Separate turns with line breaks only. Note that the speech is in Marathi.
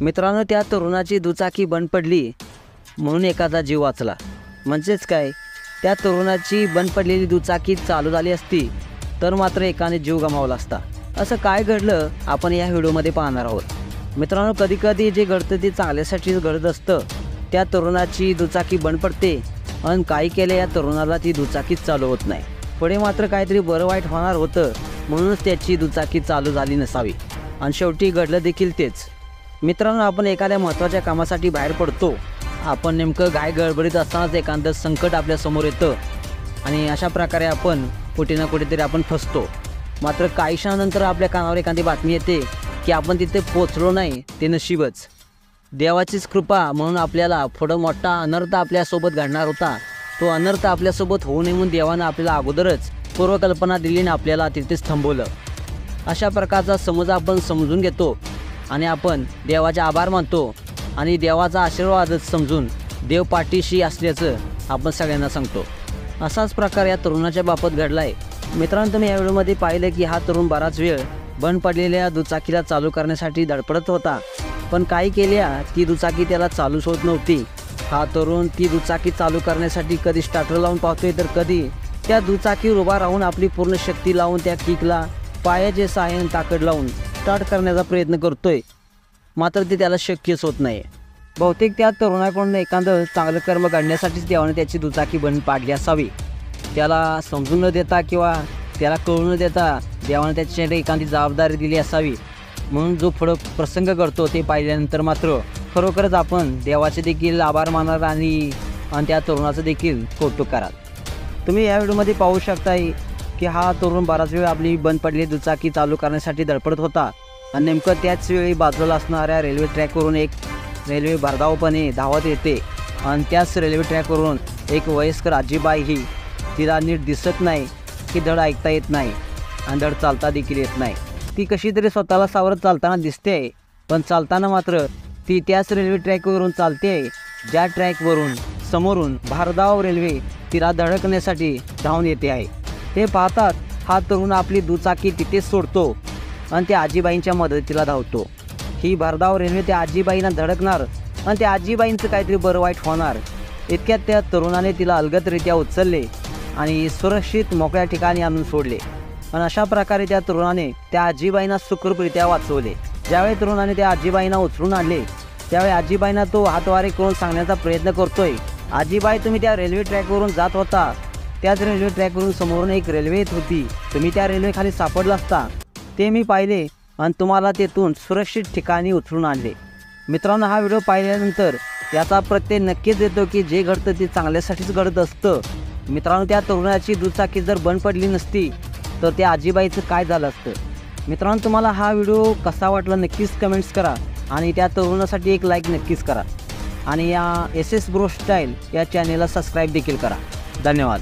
मित्रांनो, त्या तरुणाची दुचाकी बंद पडली म्हणून एखादा जीव वाचला. म्हणजेच काय, त्या तरुणाची बंद पडलेली दुचाकी चालू झाली असती तर मात्र एकाने जीव गमावला असता. असं काय घडलं आपण या व्हिडिओमध्ये पाहणार आहोत. मित्रांनो, कधीकधी जे घडतं ते चांगल्यासाठीच घडत असतं. त्या तरुणाची दुचाकी बंद पडते आणि काही केले या तरुणाला ती दुचाकीच चालू होत नाही. पुढे मात्र काहीतरी बरं वाईट होणार होतं म्हणूनच त्याची दुचाकी चालू झाली नसावी आणि शेवटी घडलं देखील तेच. मित्रांनो, आपण एखाद्या महत्त्वाच्या कामासाठी बाहेर पडतो. आपण नेमकं घाई गडबडीत असतानाच एखादं संकट आपल्यासमोर येतं आणि अशा प्रकारे आपण कुठे ना कुठेतरी आपण फसतो. मात्र काही क्षणानंतर आपल्या कानावर एखादी बातमी येते की आपण तिथे पोचलो नाही, ते नशीबच. देवाचीच कृपा म्हणून आपल्याला पुढं मोठा अनर्थ आपल्यासोबत घडणार होता. तो अनर्थ आपल्यासोबत होऊ नये म्हणून देवानं आपल्याला अगोदरच पूर्वकल्पना दिली आणि आपल्याला तिथेच थांबवलं. अशा प्रकारचा समज आपण समजून घेतो आणि आपण देवाचे आभार मानतो आणि देवाचा आशीर्वादच समजून देव पाठीशी असल्याचं आपण सगळ्यांना सांगतो. असाच प्रकार या तरुणाच्या बाबत घडला आहे. मित्रांनो, तुम्ही या व्हिडिओमध्ये पाहिलं की हा तरुण बराच वेळ बंद पडलेल्या दुचाकीला चालू करण्यासाठी धडपडत होता, पण काही केल्या ती दुचाकी त्याला चालूच होत नव्हती. हा तरुण ती दुचाकी चालू करण्यासाठी कधी स्टार्टर लावून पाहतोय तर कधी त्या दुचाकीवर उभा राहून आपली पूर्ण शक्ती लावून त्या किकला पायाचे सहाय्याने ताकद लावून स्टार्ट करण्याचा प्रयत्न करतोय. मात्र ते त्याला शक्यच होत नाही. बहुतेक त्या तरुणाकडून एखादं चांगलं कर्म घडण्यासाठीच देवाने त्याची दुचाकी बंद पाडली असावी. त्याला समजून न देता किंवा त्याला कळून न देता देवाने त्याच्यासाठी एखादी जबाबदारी दिली असावी. म्हणून जो पुढं प्रसंग घडतो ते पाहिल्यानंतर मात्र खरोखरच आपण देवाचे देखील आभार मानाल आणि त्या तरुणाचं देखील कौतुक कराल. तुम्ही या व्हिडिओमध्ये पाहू शकताय की हा तरुण बराच वेळ आपली बंद पडलेली दुचाकी चालू करण्यासाठी धडपडत होता आणि नेमकं त्याच वेळी बाजूला असणाऱ्या रेल्वे ट्रॅकवरून एक रेल्वे भरधावपणे धावत येते आणि त्याच रेल्वे ट्रॅकवरून एक वयस्कर आजीबाई ही तिला नीट दिसत नाही की धड ऐकता येत नाही आणि धड चालता देखील येत नाही. ती कशी तरी स्वतःला सावरत चालताना दिसते, पण चालताना मात्र ती त्याच रेल्वे ट्रॅकवरून चालते ज्या ट्रॅकवरून समोरून भरधाव रेल्वे तिला धडकण्यासाठी धावून येते आहे. हे पाहतात हा तरुण आपली दुचाकी तिथेच सोडतो आणि त्या आजीबाईंच्या मदतीला धावतो. ही भरधाव रेल्वे त्या आजीबाईंना धडकणार आणि त्या आजीबाईंचं काहीतरी बरं वाईट होणार. इतक्यात त्या तरुणाने तिला अलगदरित्या उचलले आणि सुरक्षित मोकळ्या ठिकाणी आणून सोडले आणि अशा प्रकारे त्या तरुणाने त्या आजीबाईंना सुखरूपरित्या वाचवले. ज्यावेळी तरुणाने त्या आजीबाईंना उचलून आणले त्यावेळी आजीबाईंना तो हातवारे करून सांगण्याचा प्रयत्न करतोय, आजीबाई तुम्ही त्या रेल्वे ट्रॅकवरून जात होता, त्याच रेल्वे ट्रॅकवरून समोरून एक रेल्वे येत होती, तुम्ही त्या रेल्वेखाली सापडला असता, ते मी पाहिले आणि तुम्हाला तेथून सुरक्षित ठिकाणी उचलून आणले. मित्रांनो, हा व्हिडिओ पाहिल्यानंतर याचा प्रत्यय नक्कीच येतो की जे घडतं ते चांगल्यासाठीच घडत असतं. मित्रांनो, त्या तरुणाची दुचाकी जर बंद पडली नसती तर त्या आजीबाईचं काय झालं असतं. मित्रांनो, तुम्हाला हा व्हिडिओ कसा वाटला नक्कीच कमेंट्स करा आणि त्या तरुणासाठी एक लाईक नक्कीच करा आणि या SS ब्रो स्टाईल या चॅनेलला सबस्क्राईब देखील करा. धन्यवाद.